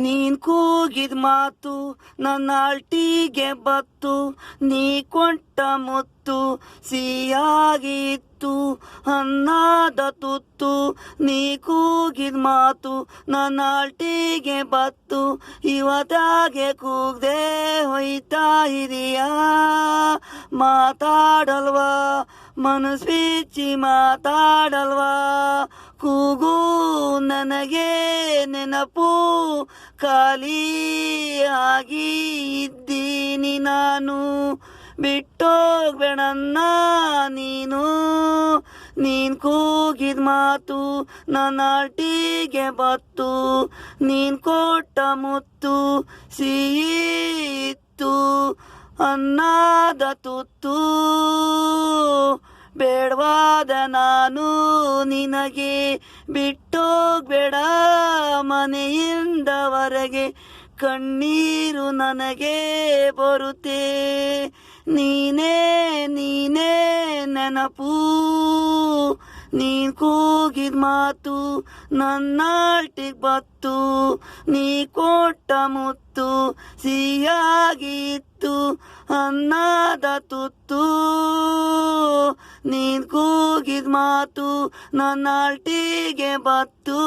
ನೀನ್ ಕೂಗಿದ ಮಾತು ನನ್ನ ಅಲ್ಟಿಗೆ ಬತ್ತು, ನೀ ಕೊಟ್ಟ ಮುತ್ತು ಸಿಹಿಯಾಗಿತ್ತು ಅನ್ನದ ತುತ್ತು. ನೀ ಕೂಗಿದ ಮಾತು ನನ್ನ ಅಲ್ಟಿಗೆ ಬತ್ತು, ಇವತ್ತಾಗೆ ಕೂಗ್ದೆ ಹೋಯ್ತಾ ಇದೀಯಾ. ಮಾತಾಡಲ್ವಾ ಮನಸ್ ಬಿಚ್ಚಿ ಮಾತಾಡಲ್ವಾ, ಕೂಗು ನನಗೆ ನೆನಪು, ಖಾಲಿಯಾಗಿ ಇದ್ದೀನಿ ನಾನು. ಬಿಟ್ಟೋಗ್ಬೇಡನ್ನ ನೀನು, ನೀನ್ ಕೂಗಿದ ಮಾತು ನನ್ನ ಅಲ್ಟಿಗೆ ಬತ್ತು, ನೀನ್ ಕೊಟ್ಟ ಮುತ್ತು ಸಿಹಿತ್ತು ಅನ್ನದ ತುತ್ತು. ಬೇಡವಾದ ನಾನು ನಿನಗೆ, ಬಿಟ್ಟೋಗ್ಬೇಡ ಮನೆಯಿಂದ ಹೊರಗೆ, ಕಣ್ಣೀರು ನನಗೆ ಬರುತ್ತೆ. ನೀನೇ ನೀನೇ ನೆನಪು, ನೀನ್ ಕೂಗಿದ ಮಾತು ನನ್ನ ಅಲ್ಟಿಗೆ ಬತ್ತು, ನೀ ಕೊಟ್ಟ ಮುತ್ತು ಸಿಹಿಯಾಗಿತ್ತು ಅನ್ನದ ತುತ್ತು. ನೀನ್ ಕೂಗಿದ ಮಾತು ನನ್ನ ಅಲ್ಟಿಗೆ ಬತ್ತು.